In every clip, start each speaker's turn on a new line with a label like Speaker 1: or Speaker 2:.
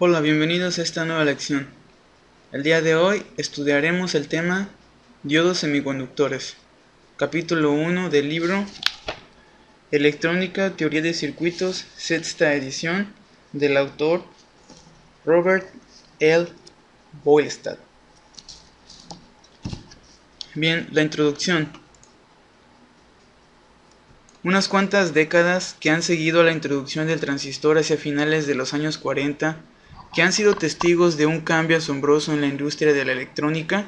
Speaker 1: Hola, bienvenidos a esta nueva lección. El día de hoy estudiaremos el tema diodos semiconductores, capítulo 1 del libro Electrónica, Teoría de Circuitos, sexta edición, del autor Robert L. Boylestad. Bien, la introducción. Unas cuantas décadas que han seguido a la introducción del transistor hacia finales de los años 40, que han sido testigos de un cambio asombroso en la industria de la electrónica.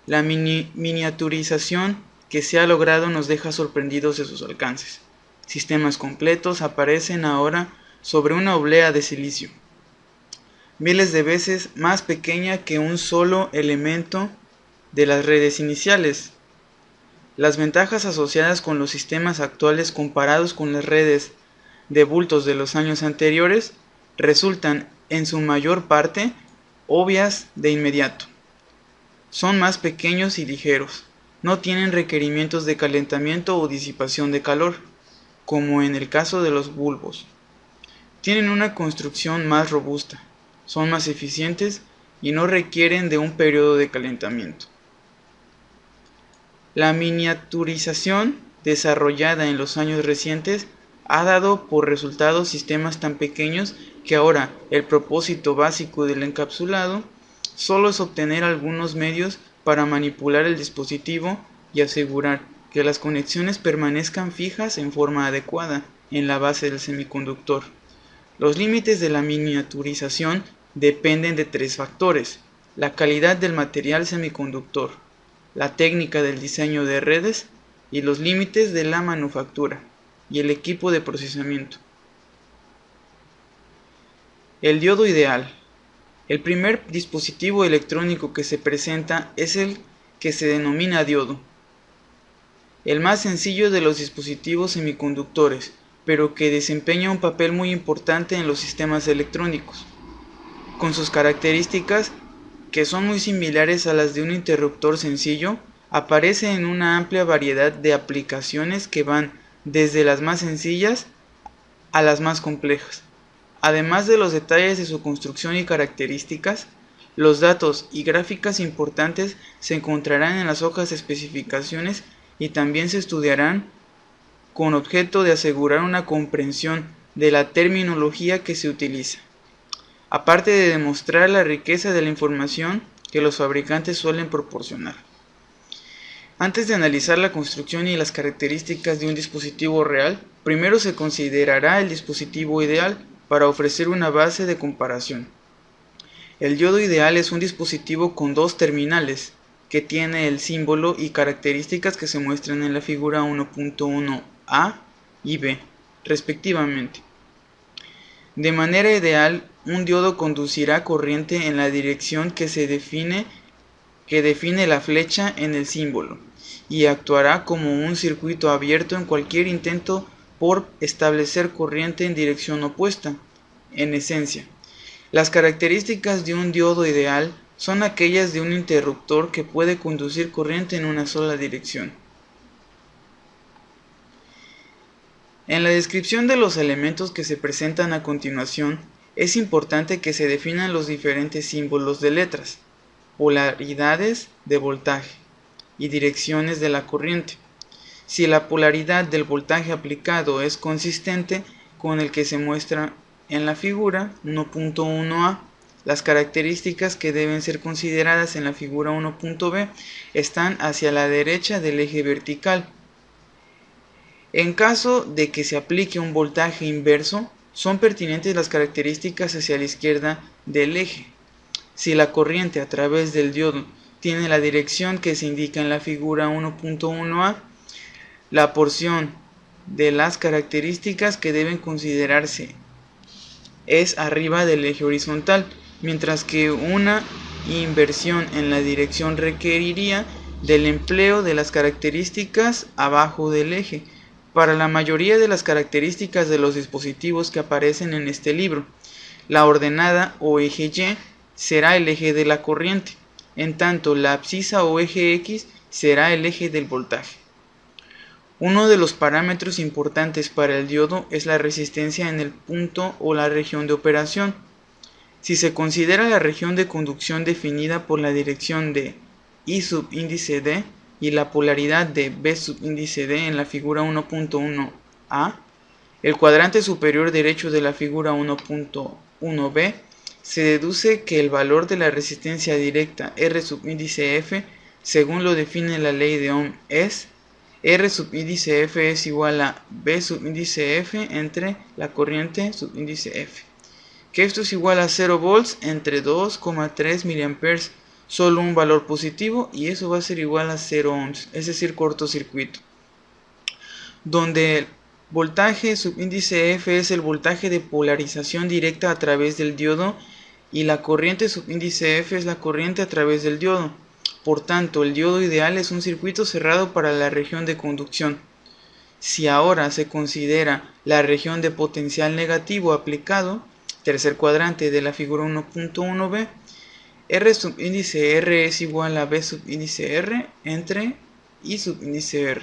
Speaker 1: La miniaturización que se ha logrado nos deja sorprendidos de sus alcances. Sistemas completos aparecen ahora sobre una oblea de silicio, miles de veces más pequeña que un solo elemento de las redes iniciales. Las ventajas asociadas con los sistemas actuales comparados con las redes de bultos de los años anteriores resultan, en su mayor parte, obvias de inmediato. Son más pequeños y ligeros, no tienen requerimientos de calentamiento o disipación de calor, como en el caso de los bulbos. Tienen una construcción más robusta, son más eficientes y no requieren de un periodo de calentamiento. La miniaturización desarrollada en los años recientes ha dado por resultado sistemas tan pequeños que ahora el propósito básico del encapsulado solo es obtener algunos medios para manipular el dispositivo y asegurar que las conexiones permanezcan fijas en forma adecuada en la base del semiconductor. Los límites de la miniaturización dependen de tres factores: la calidad del material semiconductor, la técnica del diseño de redes y los límites de la manufactura y el equipo de procesamiento. El diodo ideal. El primer dispositivo electrónico que se presenta es el que se denomina diodo, el más sencillo de los dispositivos semiconductores, pero que desempeña un papel muy importante en los sistemas electrónicos. Con sus características, que son muy similares a las de un interruptor sencillo, aparece en una amplia variedad de aplicaciones que van desde las más sencillas a las más complejas. Además de los detalles de su construcción y características, los datos y gráficas importantes se encontrarán en las hojas de especificaciones y también se estudiarán con objeto de asegurar una comprensión de la terminología que se utiliza, aparte de demostrar la riqueza de la información que los fabricantes suelen proporcionar. Antes de analizar la construcción y las características de un dispositivo real, primero se considerará el dispositivo ideal para ofrecer una base de comparación. El diodo ideal es un dispositivo con dos terminales, que tiene el símbolo y características que se muestran en la figura 1.1a y b, respectivamente. De manera ideal, un diodo conducirá corriente en la dirección que define la flecha en el símbolo, y actuará como un circuito abierto en cualquier intento por establecer corriente en dirección opuesta. En esencia, las características de un diodo ideal son aquellas de un interruptor que puede conducir corriente en una sola dirección. En la descripción de los elementos que se presentan a continuación, es importante que se definan los diferentes símbolos de letras, polaridades de voltaje y direcciones de la corriente. Si la polaridad del voltaje aplicado es consistente con el que se muestra en la figura 1.1a, las características que deben ser consideradas en la figura 1.b están hacia la derecha del eje vertical. En caso de que se aplique un voltaje inverso, son pertinentes las características hacia la izquierda del eje. Si la corriente a través del diodo tiene la dirección que se indica en la figura 1.1a, la porción de las características que deben considerarse es arriba del eje horizontal, mientras que una inversión en la dirección requeriría del empleo de las características abajo del eje. Para la mayoría de las características de los dispositivos que aparecen en este libro, la ordenada o eje Y será el eje de la corriente, en tanto la abscisa o eje X será el eje del voltaje. Uno de los parámetros importantes para el diodo es la resistencia en el punto o la región de operación. Si se considera la región de conducción definida por la dirección de I subíndice D y la polaridad de B subíndice D en la figura 1.1a, el cuadrante superior derecho de la figura 1.1b, se deduce que el valor de la resistencia directa R subíndice F, según lo define la ley de Ohm, es R subíndice F es igual a B subíndice F entre la corriente subíndice F. Que esto es igual a 0 volts entre 2,3 mA, solo un valor positivo, y eso va a ser igual a 0 ohms, es decir, cortocircuito. Donde el voltaje subíndice F es el voltaje de polarización directa a través del diodo y la corriente subíndice F es la corriente a través del diodo. Por tanto, el diodo ideal es un circuito cerrado para la región de conducción. Si ahora se considera la región de potencial negativo aplicado, tercer cuadrante de la figura 1.1b, R subíndice R es igual a B subíndice R entre I subíndice R,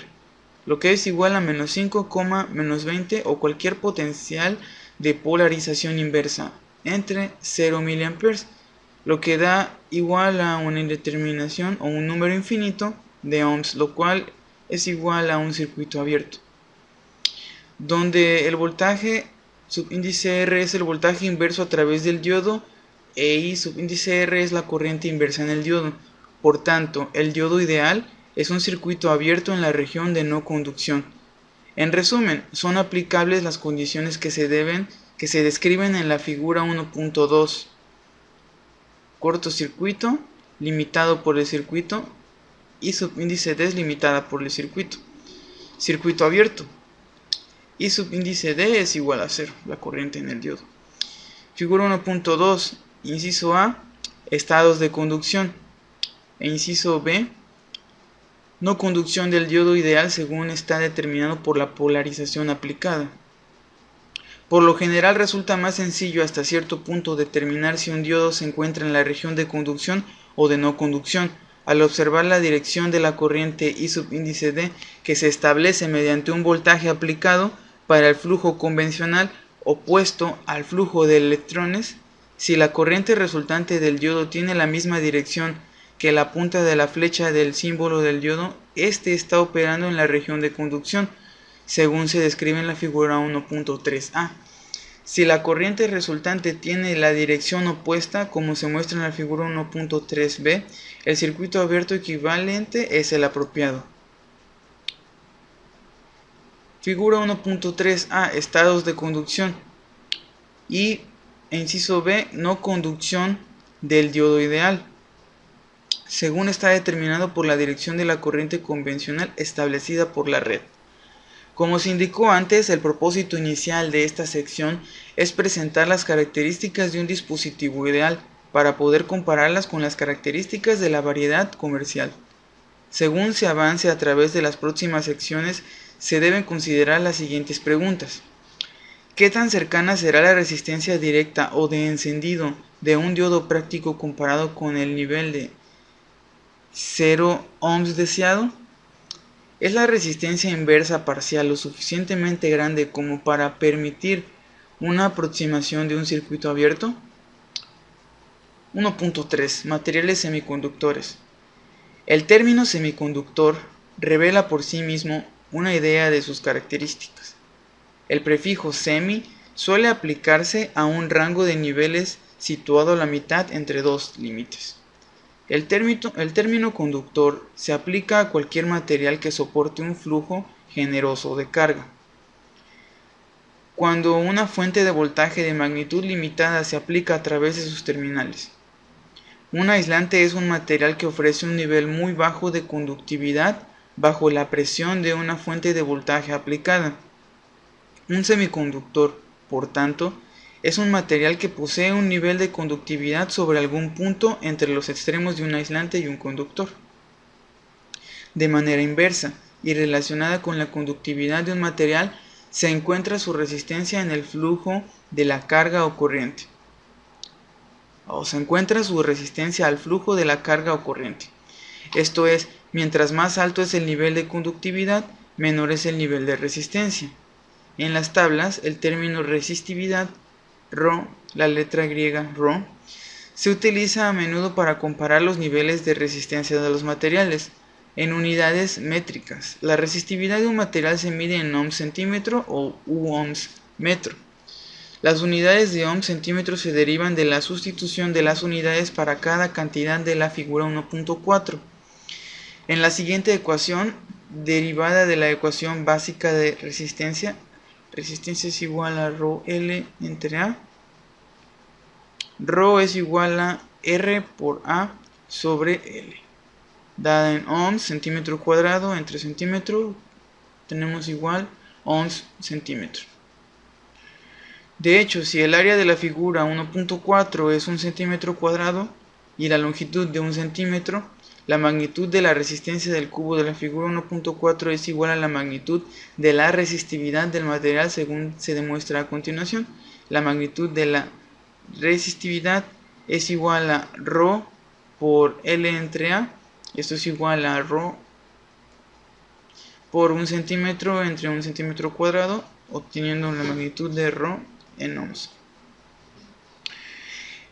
Speaker 1: lo que es igual a menos 5, menos 20 o cualquier potencial de polarización inversa entre 0 mA, lo que da igual a una indeterminación o un número infinito de ohms, lo cual es igual a un circuito abierto, donde el voltaje subíndice R es el voltaje inverso a través del diodo e I subíndice R es la corriente inversa en el diodo. Por tanto, el diodo ideal es un circuito abierto en la región de no conducción. En resumen, son aplicables las condiciones que se describen en la figura 1.2. Cortocircuito limitado por el circuito y subíndice D es limitada por el circuito. Circuito abierto. I subíndice D es igual a 0, la corriente en el diodo. Figura 1.2, inciso A, estados de conducción. E inciso B, no conducción del diodo ideal según está determinado por la polarización aplicada. Por lo general resulta más sencillo hasta cierto punto determinar si un diodo se encuentra en la región de conducción o de no conducción, al observar la dirección de la corriente I subíndice D que se establece mediante un voltaje aplicado para el flujo convencional opuesto al flujo de electrones. Si la corriente resultante del diodo tiene la misma dirección que la punta de la flecha del símbolo del diodo, este está operando en la región de conducción, según se describe en la figura 1.3a. Si la corriente resultante tiene la dirección opuesta, como se muestra en la figura 1.3b, el circuito abierto equivalente es el apropiado. Figura 1.3a, estados de conducción. Y inciso B, no conducción del diodo ideal, según está determinado por la dirección de la corriente convencional establecida por la red. Como se indicó antes, el propósito inicial de esta sección es presentar las características de un dispositivo ideal para poder compararlas con las características de la variedad comercial. Según se avance a través de las próximas secciones, se deben considerar las siguientes preguntas. ¿Qué tan cercana será la resistencia directa o de encendido de un diodo práctico comparado con el nivel de 0 ohms deseado? ¿Es la resistencia inversa parcial lo suficientemente grande como para permitir una aproximación de un circuito abierto? 1.3. Materiales semiconductores. El término semiconductor revela por sí mismo una idea de sus características. El prefijo semi suele aplicarse a un rango de niveles situado a la mitad entre dos límites. El término conductor se aplica a cualquier material que soporte un flujo generoso de carga. Cuando una fuente de voltaje de magnitud limitada se aplica a través de sus terminales. Un aislante es un material que ofrece un nivel muy bajo de conductividad bajo la presión de una fuente de voltaje aplicada. Un semiconductor, por tanto, es un material que posee un nivel de conductividad sobre algún punto entre los extremos de un aislante y un conductor. De manera inversa y relacionada con la conductividad de un material, se encuentra su resistencia en el flujo de la carga o corriente. Se encuentra su resistencia al flujo de la carga o corriente. Esto es, mientras más alto es el nivel de conductividad, menor es el nivel de resistencia. En las tablas, el término resistividad Rho, la letra griega Rho, se utiliza a menudo para comparar los niveles de resistencia de los materiales en unidades métricas. La resistividad de un material se mide en ohms centímetro o ohms metro. Las unidades de ohms centímetro se derivan de la sustitución de las unidades para cada cantidad de la figura 1.4. En la siguiente ecuación, derivada de la ecuación básica de resistencia es igual a Rho L entre A. Rho es igual a R por A sobre L. Dada en ohms, centímetro cuadrado entre centímetro, tenemos igual ohms centímetro. De hecho, si el área de la figura 1.4 es un centímetro cuadrado y la longitud de un centímetro, la magnitud de la resistencia del cubo de la figura 1.4 es igual a la magnitud de la resistividad del material según se demuestra a continuación. La magnitud de la resistividad es igual a Rho por L entre A. Esto es igual a Rho por un centímetro entre un centímetro cuadrado, obteniendo la magnitud de Rho en ohms.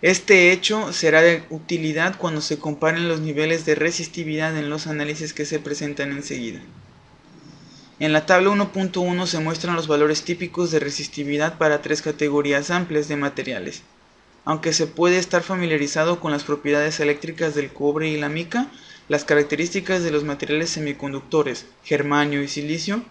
Speaker 1: Este hecho será de utilidad cuando se comparen los niveles de resistividad en los análisis que se presentan enseguida. En la tabla 1.1 se muestran los valores típicos de resistividad para tres categorías amplias de materiales. Aunque se puede estar familiarizado con las propiedades eléctricas del cobre y la mica, las características de los materiales semiconductores, germanio y silicio,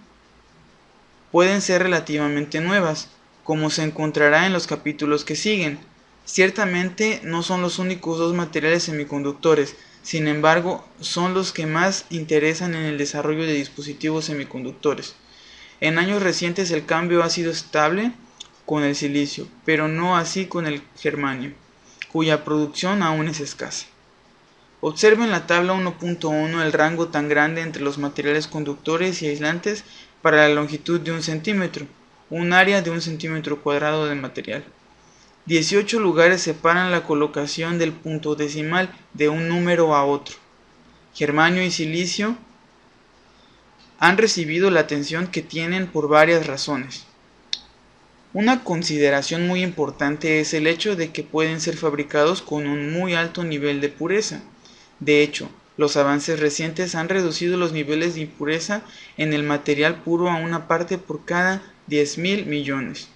Speaker 1: pueden ser relativamente nuevas, como se encontrará en los capítulos que siguen. Ciertamente no son los únicos dos materiales semiconductores, sin embargo son los que más interesan en el desarrollo de dispositivos semiconductores. En años recientes el cambio ha sido estable con el silicio, pero no así con el germanio, cuya producción aún es escasa. Observe en la tabla 1.1 el rango tan grande entre los materiales conductores y aislantes para la longitud de un centímetro, un área de un centímetro cuadrado de material. 18 lugares separan la colocación del punto decimal de un número a otro. Germanio y silicio han recibido la atención que tienen por varias razones. Una consideración muy importante es el hecho de que pueden ser fabricados con un muy alto nivel de pureza. De hecho, los avances recientes han reducido los niveles de impureza en el material puro a una parte por cada 10.000 millones.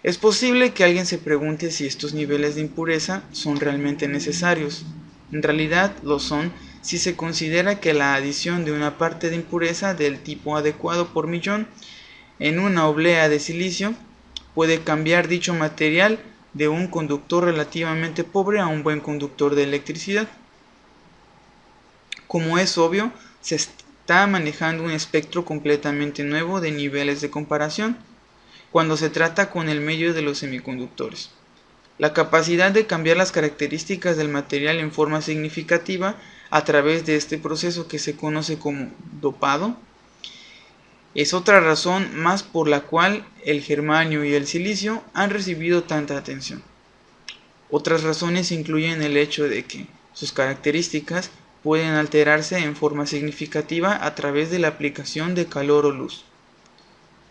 Speaker 1: Es posible que alguien se pregunte si estos niveles de impureza son realmente necesarios. En realidad lo son si se considera que la adición de una parte de impureza del tipo adecuado por millón en una oblea de silicio puede cambiar dicho material de un conductor relativamente pobre a un buen conductor de electricidad. Como es obvio, se está manejando un espectro completamente nuevo de niveles de comparación cuando se trata con el medio de los semiconductores. La capacidad de cambiar las características del material en forma significativa a través de este proceso que se conoce como dopado es otra razón más por la cual el germanio y el silicio han recibido tanta atención. Otras razones incluyen el hecho de que sus características pueden alterarse en forma significativa a través de la aplicación de calor o luz,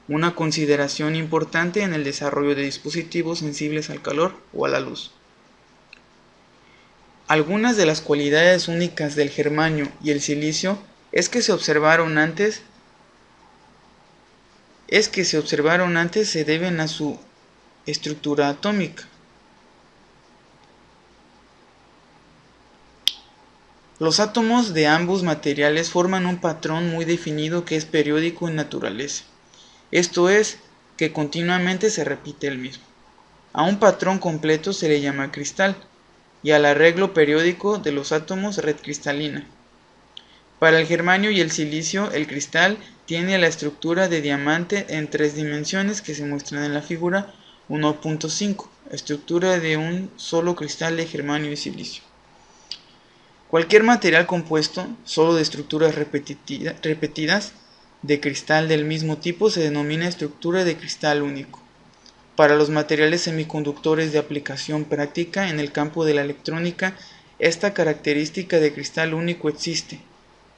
Speaker 1: una consideración importante en el desarrollo de dispositivos sensibles al calor o a la luz. Algunas de las cualidades únicas del germanio y el silicio es que se observaron antes se deben a su estructura atómica. Los átomos de ambos materiales forman un patrón muy definido que es periódico en naturaleza. Esto es, que continuamente se repite el mismo. A un patrón completo se le llama cristal, y al arreglo periódico de los átomos red cristalina. Para el germanio y el silicio, el cristal tiene la estructura de diamante en 3 dimensiones que se muestran en la figura 1.5, estructura de un solo cristal de germanio y silicio. Cualquier material compuesto, solo de estructuras repetidas, de cristal del mismo tipo se denomina estructura de cristal único. Para los materiales semiconductores de aplicación práctica en el campo de la electrónica, esta característica de cristal único existe,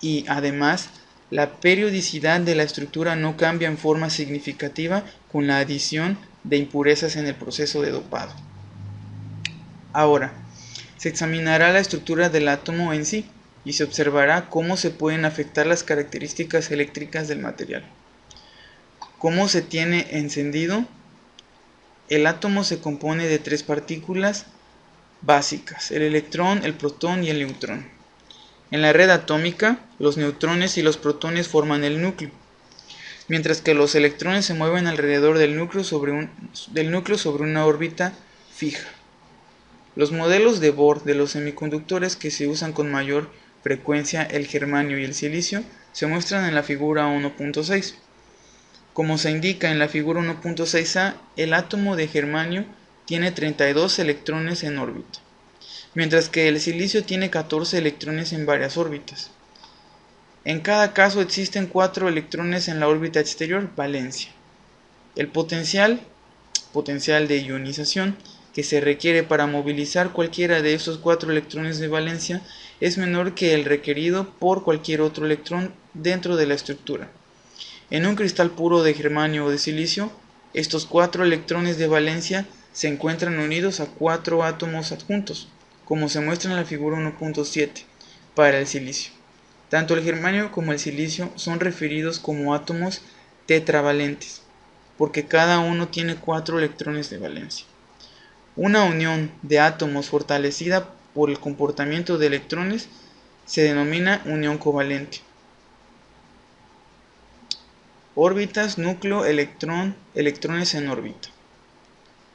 Speaker 1: y además, la periodicidad de la estructura no cambia en forma significativa con la adición de impurezas en el proceso de dopado. Ahora, se examinará la estructura del átomo en sí y se observará cómo se pueden afectar las características eléctricas del material. ¿Cómo se tiene encendido? El átomo se compone de tres partículas básicas, el electrón, el protón y el neutrón. En la red atómica, los neutrones y los protones forman el núcleo, mientras que los electrones se mueven alrededor del núcleo sobre una órbita fija. Los modelos de Bohr de los semiconductores que se usan con mayor frecuencia, el germanio y el silicio, se muestran en la figura 1.6. Como se indica en la figura 1.6a, el átomo de germanio tiene 32 electrones en órbita, mientras que el silicio tiene 14 electrones en varias órbitas. En cada caso existen 4 electrones en la órbita exterior, valencia. El potencial de ionización que se requiere para movilizar cualquiera de esos 4 electrones de valencia es menor que el requerido por cualquier otro electrón dentro de la estructura. En un cristal puro de germanio o de silicio, estos 4 electrones de valencia se encuentran unidos a 4 átomos adjuntos, como se muestra en la figura 1.7 para el silicio. Tanto el germanio como el silicio son referidos como átomos tetravalentes, porque cada uno tiene 4 electrones de valencia. Una unión de átomos fortalecida por el comportamiento de electrones se denomina unión covalente. Órbitas, núcleo, electrón, electrones en órbita.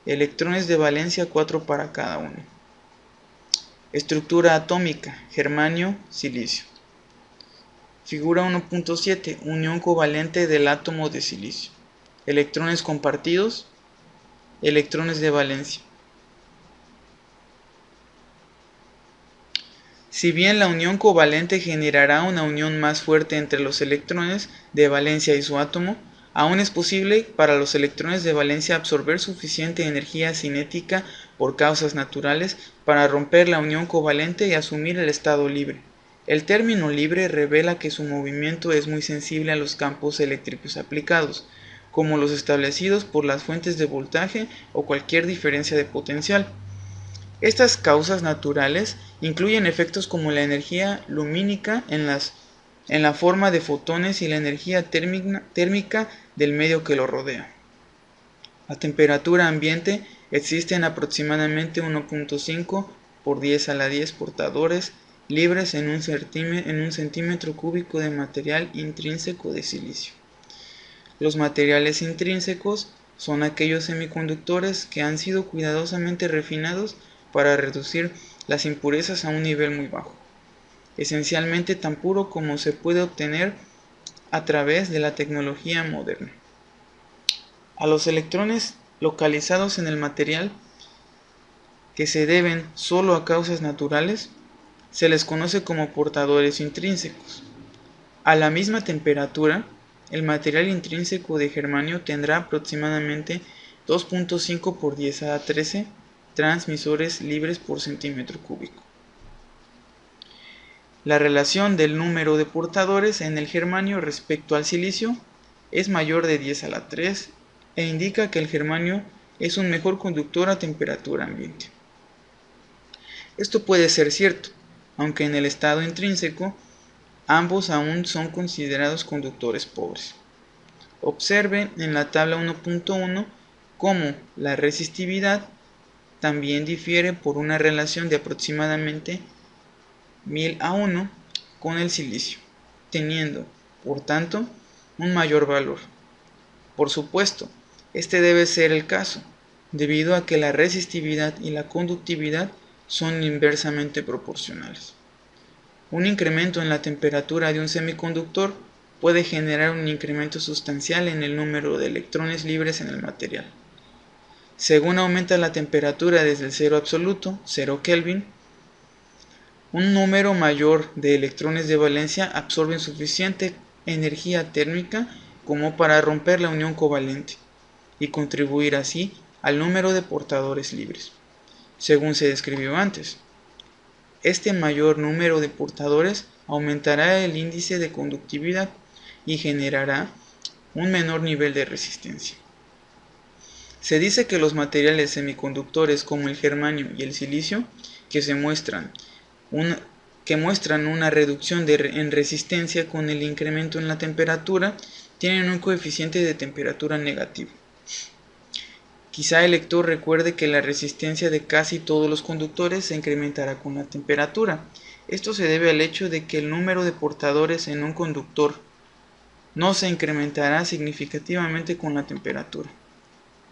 Speaker 1: Electrones de valencia 4 para cada uno. Estructura atómica, germanio, silicio. Figura 1.7, unión covalente del átomo de silicio. Electrones compartidos, electrones de valencia. Si bien la unión covalente generará una unión más fuerte entre los electrones de valencia y su átomo, aún es posible para los electrones de valencia absorber suficiente energía cinética por causas naturales para romper la unión covalente y asumir el estado libre. El término libre revela que su movimiento es muy sensible a los campos eléctricos aplicados, como los establecidos por las fuentes de voltaje o cualquier diferencia de potencial. Estas causas naturales incluyen efectos como la energía lumínica en la forma de fotones y la energía térmica del medio que lo rodea. A temperatura ambiente existen aproximadamente 1.5 por 10 a la 10 portadores libres en un centímetro cúbico de material intrínseco de silicio. Los materiales intrínsecos son aquellos semiconductores que han sido cuidadosamente refinados para reducir las impurezas a un nivel muy bajo, esencialmente tan puro como se puede obtener a través de la tecnología moderna. A los electrones localizados en el material, que se deben solo a causas naturales, se les conoce como portadores intrínsecos. A la misma temperatura, el material intrínseco de germanio tendrá aproximadamente 2.5 por 10 a la 13 transmisores libres por centímetro cúbico. La relación del número de portadores en el germanio respecto al silicio es mayor de 10 a la 3 e indica que el germanio es un mejor conductor a temperatura ambiente. Esto puede ser cierto, aunque en el estado intrínseco ambos aún son considerados conductores pobres. Observe en la tabla 1.1 cómo la resistividad también difiere por una relación de aproximadamente 1000 a 1 con el silicio, teniendo, por tanto, un mayor valor. Por supuesto, este debe ser el caso, debido a que la resistividad y la conductividad son inversamente proporcionales. Un incremento en la temperatura de un semiconductor puede generar un incremento sustancial en el número de electrones libres en el material. Según aumenta la temperatura desde el cero absoluto, 0 Kelvin, un número mayor de electrones de valencia absorben suficiente energía térmica como para romper la unión covalente y contribuir así al número de portadores libres, según se describió antes. Este mayor número de portadores aumentará el índice de conductividad y generará un menor nivel de resistencia. Se dice que los materiales semiconductores como el germanio y el silicio, que muestran una reducción en resistencia con el incremento en la temperatura, tienen un coeficiente de temperatura negativo. Quizá el lector recuerde que la resistencia de casi todos los conductores se incrementará con la temperatura. Esto se debe al hecho de que el número de portadores en un conductor no se incrementará significativamente con la temperatura,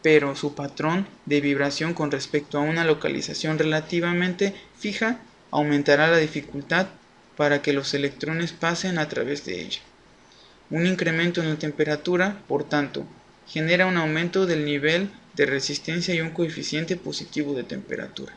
Speaker 1: pero su patrón de vibración con respecto a una localización relativamente fija aumentará la dificultad para que los electrones pasen a través de ella. Un incremento en la temperatura, por tanto, genera un aumento del nivel de resistencia y un coeficiente positivo de temperatura.